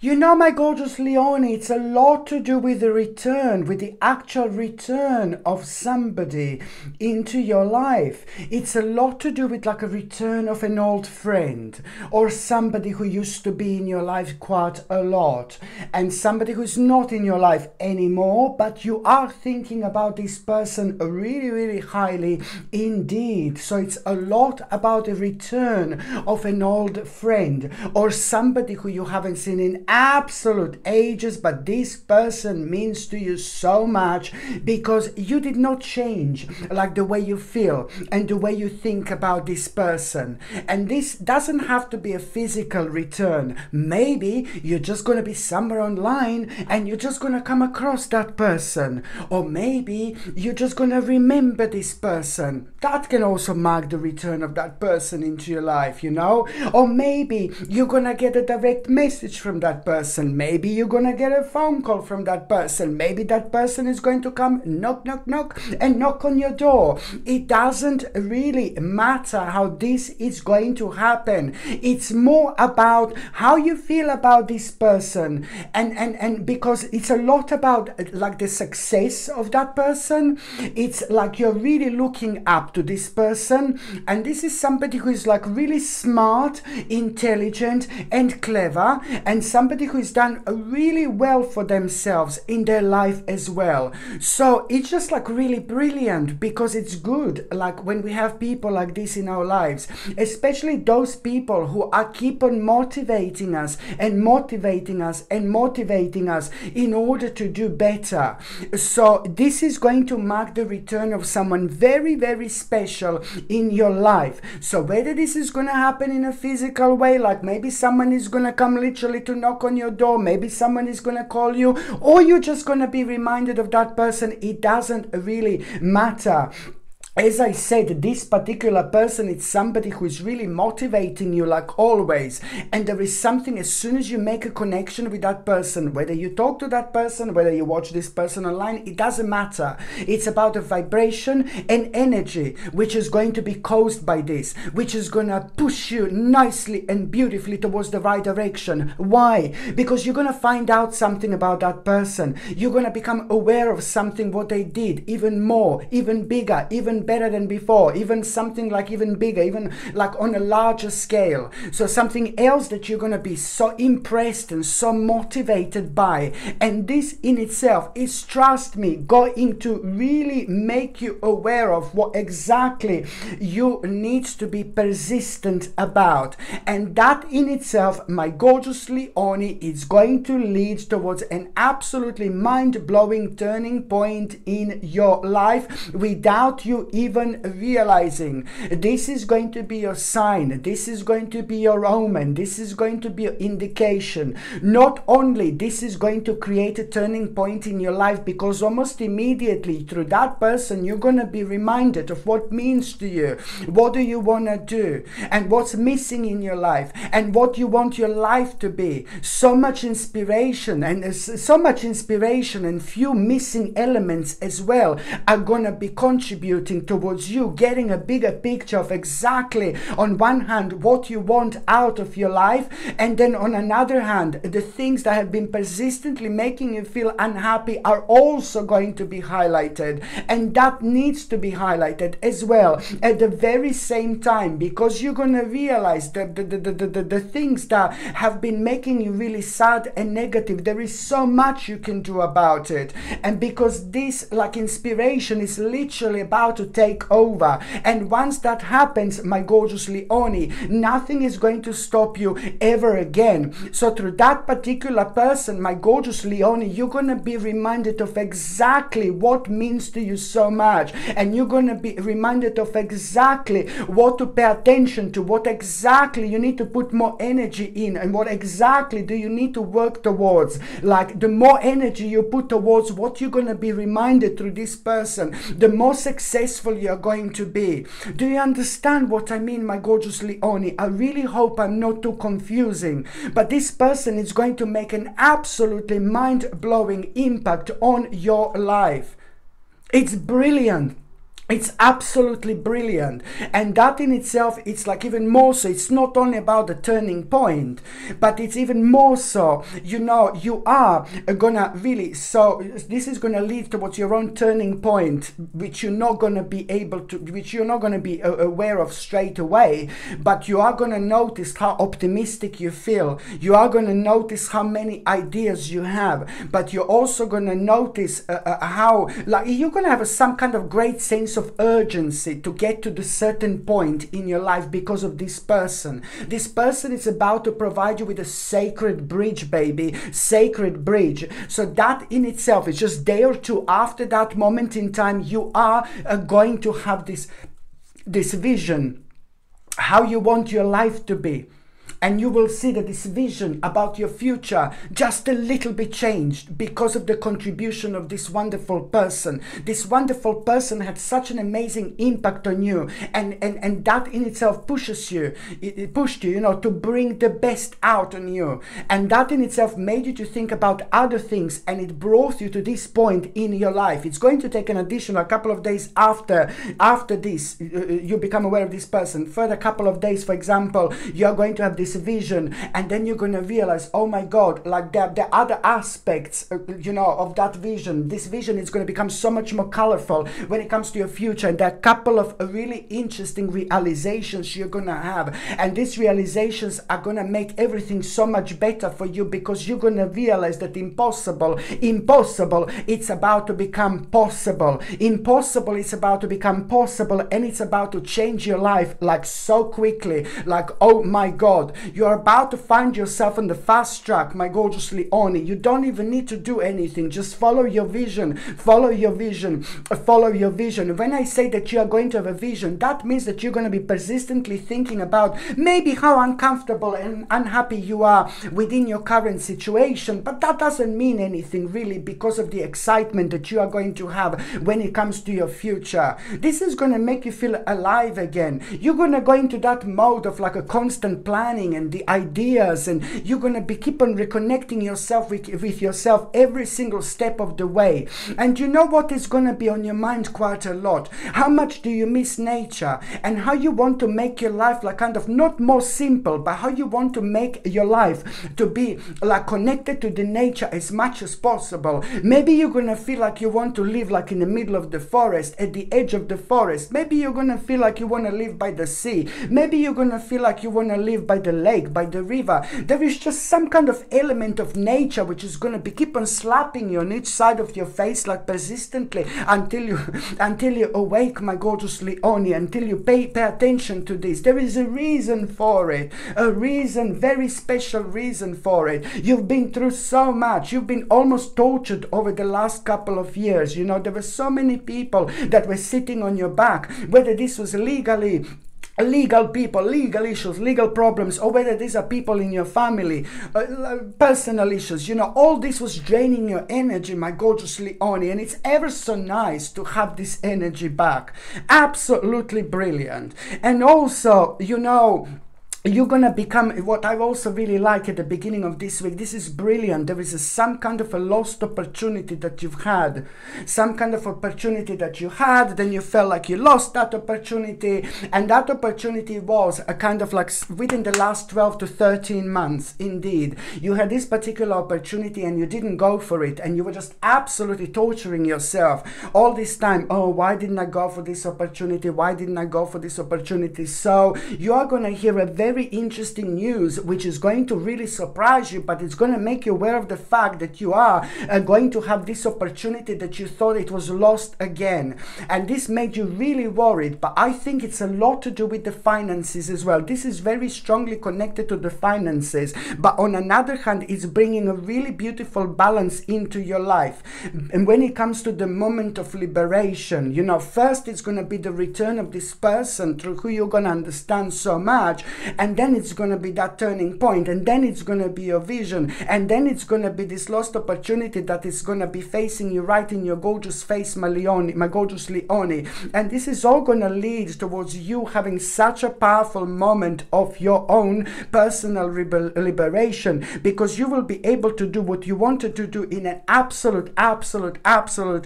You know, my gorgeous Leonie, it's a lot to do with the return, with the actual return of somebody into your life. It's a lot to do with like a return of an old friend or somebody who used to be in your life quite a lot and somebody who's not in your life anymore, but you are thinking about this person really, really highly indeed. So it's a lot about the return of an old friend or somebody who you haven't seen in absolute ages, but this person means to you so much because you did not change, like the way you feel and the way you think about this person. And this doesn't have to be a physical return. Maybe you're just going to be somewhere online and you're just going to come across that person, or maybe you're just going to remember this person. That can also mark the return of that person into your life, you know. Or maybe you're going to get a direct message from that person. Maybe you're going to get a phone call from that person. Maybe that person is going to come knock, knock, knock and knock on your door. It doesn't really matter how this is going to happen. It's more about how you feel about this person, and because it's a lot about like the success of that person. It's like you're really looking up to this person, and this is somebody who is like really smart, intelligent and clever, and somebody who has done really well for themselves in their life as well. So it's just like really brilliant, because it's good like when we have people like this in our lives, especially those people who are keep on motivating us and motivating us and motivating us in order to do better. So this is going to mark the return of someone very, very special in your life. So whether this is going to happen in a physical way, like maybe someone is going to come literally to knock on your door, maybe someone is going to call you, or you're just going to be reminded of that person, it doesn't really matter. As I said, this particular person, it's somebody who is really motivating you like always. And there is something, as soon as you make a connection with that person, whether you talk to that person, whether you watch this person online, it doesn't matter. It's about a vibration and energy which is going to be caused by this, which is going to push you nicely and beautifully towards the right direction. Why? Because you're going to find out something about that person. You're going to become aware of something, what they did, even more, even bigger, even better than before, even something like even bigger, even like on a larger scale. So something else that you're going to be so impressed and so motivated by, and this in itself is, trust me, going to really make you aware of what exactly you need to be persistent about. And that in itself, my gorgeous Leonie, is going to lead towards an absolutely mind-blowing turning point in your life without you even realizing. This is going to be your sign, this is going to be your omen, this is going to be your indication. Not only this is going to create a turning point in your life, because almost immediately through that person you're going to be reminded of what means to you, what do you want to do, and what's missing in your life, and what you want your life to be. So much inspiration, and few missing elements as well are going to be contributing towards you getting a bigger picture of exactly, on one hand, what you want out of your life, and then on another hand, the things that have been persistently making you feel unhappy are also going to be highlighted, and that needs to be highlighted as well at the very same time, because you're going to realize that the things that have been making you really sad and negative, there is so much you can do about it. And because this like inspiration is literally about to take over, and once that happens, my gorgeous Leonie, nothing is going to stop you ever again. So through that particular person, my gorgeous Leonie, you're going to be reminded of exactly what means to you so much, and you're going to be reminded of exactly what to pay attention to, what exactly you need to put more energy in, and what exactly do you need to work towards. Like the more energy you put towards what you're going to be reminded through this person, the more successful you're going to be. Do you understand what I mean, my gorgeous Leonie? I really hope I'm not too confusing, but this person is going to make an absolutely mind-blowing impact on your life. It's brilliant. It's absolutely brilliant, and that in itself, it's like even more so, it's not only about the turning point, but it's even more so, you know, you are gonna really, so this is gonna lead towards your own turning point, which you're not gonna be able to, which you're not gonna be aware of straight away, but you are gonna notice how optimistic you feel, you are gonna notice how many ideas you have, but you're also gonna notice how, like, you're gonna have some kind of great sense of urgency to get to the certain point in your life because of this person. This person is about to provide you with a sacred bridge, baby, sacred bridge. So that in itself is just day or two after that moment in time, you are going to have this vision, how you want your life to be. And you will see that this vision about your future just a little bit changed because of the contribution of this wonderful person. This wonderful person had such an amazing impact on you, and that in itself pushes you, it pushed you, you know, to bring the best out on you. And that in itself made you to think about other things, and it brought you to this point in your life. It's going to take an additional couple of days after this, you become aware of this person. Further couple of days, for example, you are going to have this vision, and then you're going to realize, oh my god, like the other aspects, you know, of that vision. This vision is going to become so much more colorful when it comes to your future, and there are a couple of really interesting realizations you're going to have, and these realizations are going to make everything so much better for you, because you're going to realize that impossible, it's about to become possible. Impossible is about to become possible, and it's about to change your life like so quickly. Like, oh my god, you are about to find yourself on the fast track, my gorgeous Leonie. You don't even need to do anything. Just follow your vision. Follow your vision. Follow your vision. When I say that you are going to have a vision, that means that you're going to be persistently thinking about maybe how uncomfortable and unhappy you are within your current situation. But that doesn't mean anything really, because of the excitement that you are going to have when it comes to your future. This is going to make you feel alive again. You're going to go into that mode of like a constant planning and the ideas, and you're going to be keep on reconnecting yourself with yourself every single step of the way. And you know what is going to be on your mind quite a lot? How much do you miss nature, and how you want to make your life like kind of not more simple, but how you want to make your life to be like connected to the nature as much as possible. Maybe you're going to feel like you want to live like in the middle of the forest, at the edge of the forest. Maybe you're going to feel like you want to live by the sea. Maybe you're going to feel like you want to live by the lake, by the river. There is just some kind of element of nature which is going to be keep on slapping you on each side of your face like persistently until you awake, my gorgeous Leonie, until you pay attention to this. There is a reason for it, a reason, very special reason for it. You've been through so much. You've been almost tortured over the last couple of years. You know, there were so many people that were sitting on your back, whether this was legal people, legal issues, legal problems, or whether these are people in your family, personal issues. You know, all this was draining your energy, my gorgeous Leonie, and it's ever so nice to have this energy back. Absolutely brilliant. And also, you know, you're gonna become what I also really like at the beginning of this week. This is brilliant. There is some kind of a lost opportunity that you've had, some kind of opportunity that you had, then you felt like you lost that opportunity, and that opportunity was a kind of like within the last 12 to 13 months. Indeed, you had this particular opportunity and you didn't go for it, and you were just absolutely torturing yourself all this time. Oh, why didn't I go for this opportunity? Why didn't I go for this opportunity? So you are gonna hear a very interesting news which is going to really surprise you, but it's going to make you aware of the fact that you are going to have this opportunity that you thought it was lost again, and this made you really worried. But I think it's a lot to do with the finances as well. This is very strongly connected to the finances, but on another hand, it's bringing a really beautiful balance into your life. And when it comes to the moment of liberation, you know, first it's going to be the return of this person through who you're going to understand so much, and then it's going to be that turning point, and then it's going to be your vision, and then it's going to be this lost opportunity that is going to be facing you right in your gorgeous face, my gorgeous Leone. And this is all going to lead towards you having such a powerful moment of your own personal liberation, because you will be able to do what you wanted to do in an absolute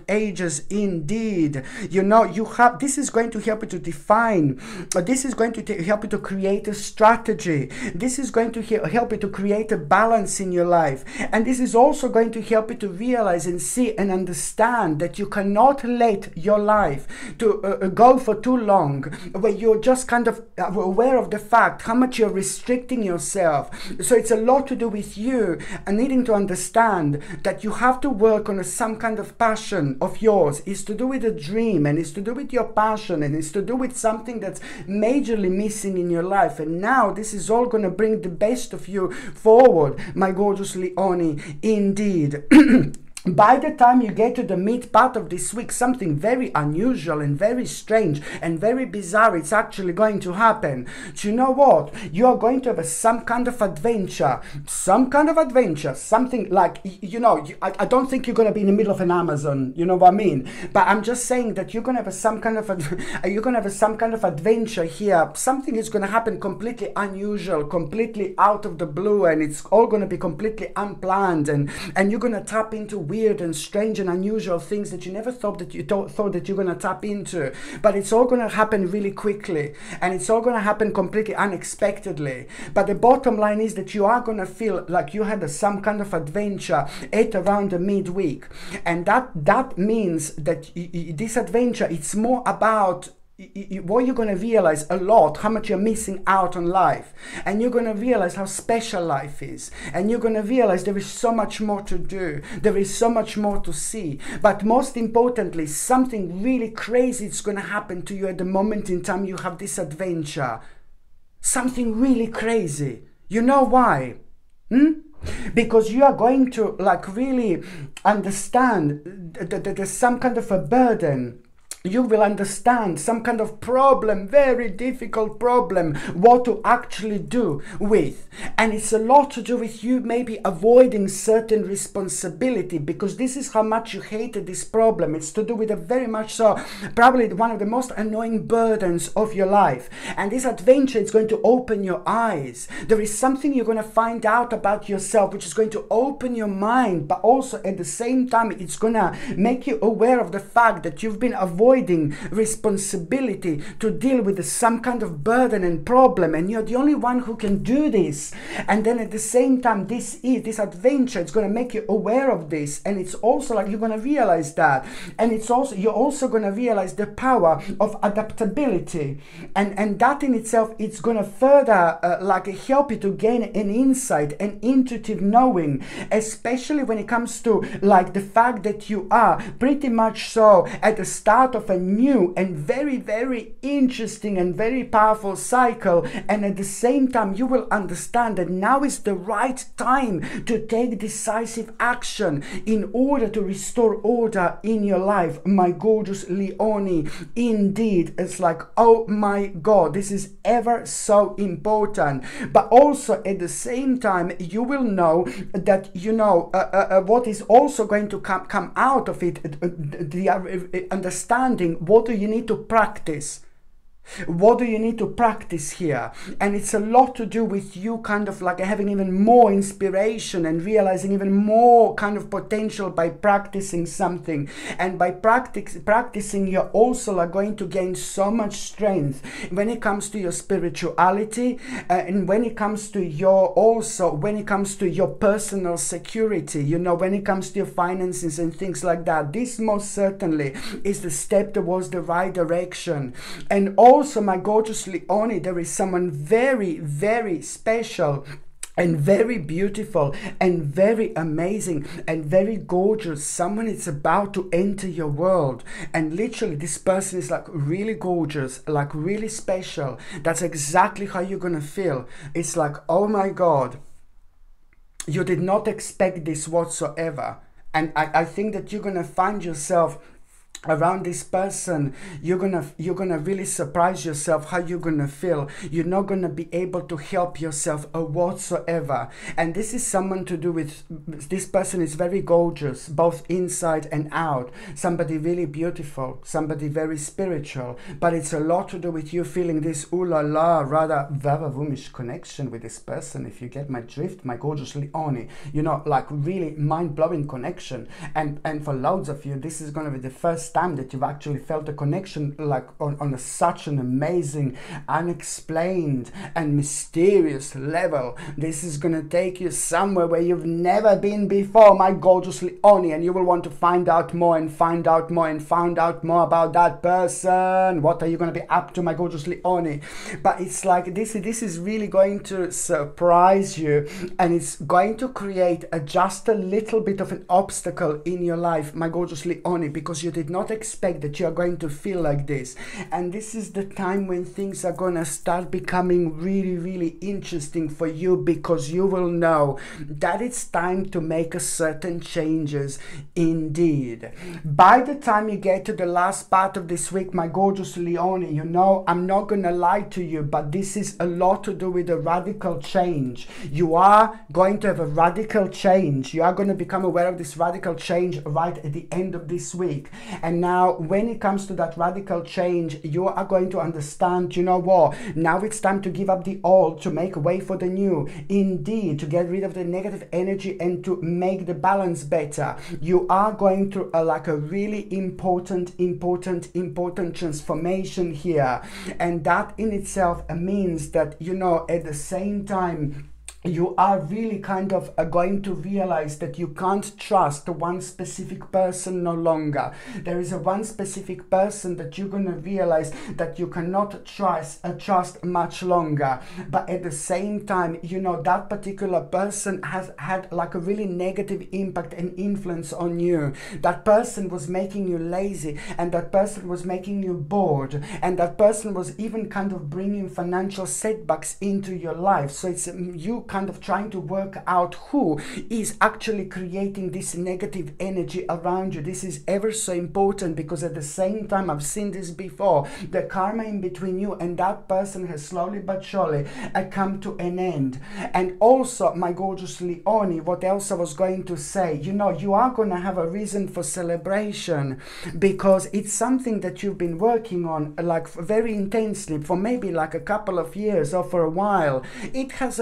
ages indeed. You know, you have, this is going to help you to define, this is going to help you to create a strategy, this is going to help you to create a balance in your life, and this is also going to help you to realize and see and understand that you cannot let your life to go for too long where you're just kind of aware of the fact how much you're restricting yourself. So it's a lot to do with you and needing to understand that you have to work on some kind of passion of yours. It's to do with a dream, and it's to do with your passion, and it's to do with something that's majorly missing in your life. And now this is all going to bring the best of you forward, my gorgeous Leone, indeed. By the time you get to the mid part of this week, something very unusual and very strange and very bizarre it's actually going to happen. Do you know what? You are going to have some kind of adventure, something like, you know, I don't think you're going to be in the middle of an Amazon, you know what I mean? But I'm just saying that you're going to have some kind of adventure here. Something is going to happen completely unusual, completely out of the blue, and it's all going to be completely unplanned, and you're going to tap into weird and strange and unusual things that you never thought that thought that you're going to tap into. But it's all going to happen really quickly, and it's all going to happen completely unexpectedly. But the bottom line is that you are going to feel like you had some kind of adventure at around the midweek, and that means that this adventure, it's more about what you're going to realize a lot, how much you're missing out on life, and you're going to realize how special life is, and you're going to realize there is so much more to do, there is so much more to see. But most importantly, something really crazy is going to happen to you at the moment in time you have this adventure. Something really crazy. You know why? Because you are going to like really understand that there's some kind of a burden. You will understand some kind of problem, very difficult problem, what to actually do with. And it's a lot to do with you maybe avoiding certain responsibility, because this is how much you hated this problem. It's to do with a very much so, probably one of the most annoying burdens of your life. And this adventure is going to open your eyes. There is something you're going to find out about yourself, which is going to open your mind, but also at the same time, it's going to make you aware of the fact that you've been avoiding responsibility to deal with some kind of burden and problem, and you're the only one who can do this. And then at the same time, this adventure, it's going to make you aware of this, and it's also like you're going to realize that, and it's also, you're also going to realize the power of adaptability, and that in itself, it's going to further like help you to gain an insight, an intuitive knowing, especially when it comes to like the fact that you are pretty much so at the start of a new and very interesting and very powerful cycle. And at the same time, you will understand that now is the right time to take decisive action in order to restore order in your life, my gorgeous Leone. Indeed, it's like, oh my God, this is ever so important. But also at the same time, you will know that, you know, what is also going to come out of it, the understanding. What do you need to practice? What do you need to practice here? And it's a lot to do with you kind of like having even more inspiration and realizing even more kind of potential by practicing something. And by practicing, you're also like going to gain so much strength when it comes to your spirituality, and when it comes to your personal security, you know, when it comes to your finances and things like that. This most certainly is the step towards the right direction. And also, my gorgeous Leone, there is someone very special and very beautiful and very amazing and very gorgeous. Someone is about to enter your world, and literally this person is like really gorgeous, like really special. That's exactly how you're gonna feel. It's like, oh my God, you did not expect this whatsoever. And I think that you're gonna find yourself around this person, you're gonna really surprise yourself how you're gonna feel. You're not gonna be able to help yourself whatsoever. And this is someone to do with, this person is very gorgeous, both inside and out. Somebody really beautiful, somebody very spiritual, but it's a lot to do with you feeling this ooh la la, rather vavavumish connection with this person, if you get my drift, my gorgeous Leone. You know, like really mind-blowing connection. And for loads of you, this is gonna be the first time that you've actually felt a connection, like on such an amazing, unexplained and mysterious level. This is gonna take you somewhere where you've never been before, my gorgeous Leone, and you will want to find out more and find out more and find out more about that person. What are you gonna be up to, my gorgeous Leone? But it's like this is really going to surprise you, and it's going to create just a little bit of an obstacle in your life, my gorgeous Leone, because you did not expect that you are going to feel like this. And this is the time when things are gonna start becoming really, really interesting for you, because you will know that it's time to make a certain changes indeed. By the time you get to the last part of this week, my gorgeous Leone, you know, I'm not gonna lie to you, but this is a lot to do with a radical change. You are going to have a radical change. You are going to become aware of this radical change right at the end of this week. And now when it comes to that radical change, you are going to understand, you know what, now it's time to give up the old, to make way for the new. Indeed, to get rid of the negative energy and to make the balance better. You are going through like a really important transformation here. And that in itself means that, you know, at the same time, you are really kind of going to realize that you can't trust one specific person no longer. There is a one specific person that you're going to realize that you cannot trust much longer. But at the same time, you know, that particular person has had like a really negative impact and influence on you. That person was making you lazy, and that person was making you bored, and that person was even kind of bringing financial setbacks into your life. So it's you kind of trying to work out who is actually creating this negative energy around you. This is ever so important, because at the same time, I've seen this before, the karma in between you and that person has slowly but surely come to an end. And also, my gorgeous Leone, what else I was going to say, you know, you are going to have a reason for celebration, because it's something that you've been working on like very intensely for maybe like a couple of years or for a while. It had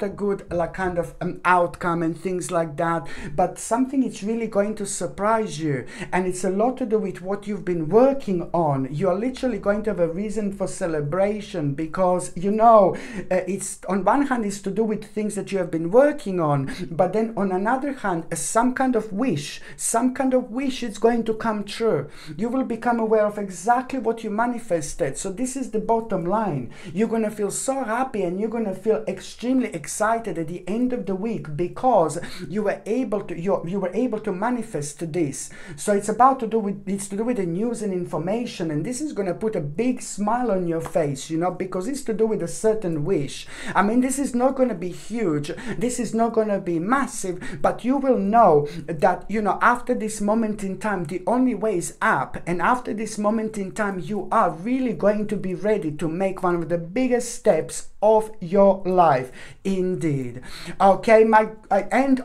a good like kind of outcome and things like that, but something is really going to surprise you, and it's a lot to do with what you've been working on. You are literally going to have a reason for celebration, because you know it's on one hand it's to do with things that you have been working on, but then on another hand some kind of wish is going to come true. You will become aware of exactly what you manifested. So this is the bottom line. You're going to feel so happy, and you're going to feel extremely excited at the end of the week, because you were able to manifest this. So it's to do with the news and information, and this is going to put a big smile on your face, you know, because it's to do with a certain wish. I mean, this is not going to be huge, this is not going to be massive, but you will know that, you know, after this moment in time, the only way is up, and after this moment in time, you are really going to be ready to make one of the biggest steps of your life. Indeed. Okay, and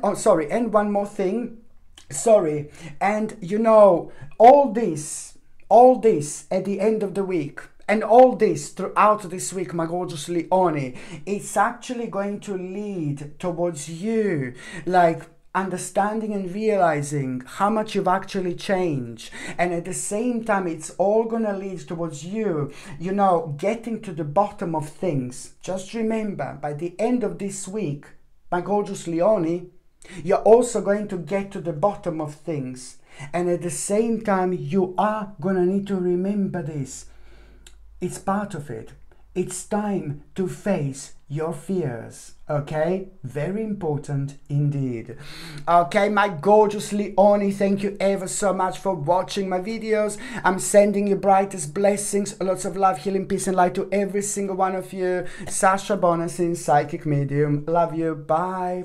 one more thing. Sorry. And you know, all this at the end of the week, and all this throughout this week, my gorgeous Leone, it's actually going to lead towards you, like, understanding and realizing how much you've actually changed. And at the same time, it's all gonna lead towards you, you know, getting to the bottom of things. Just remember, by the end of this week, my gorgeous Leone, you're also going to get to the bottom of things. And at the same time, you are gonna need to remember this. It's part of it. It's time to face your fears, okay? Very important indeed. Okay, my gorgeous Leone, thank you ever so much for watching my videos. I'm sending you brightest blessings, lots of love, healing, peace and light to every single one of you. Sasha Bonasin, psychic medium. Love you. Bye.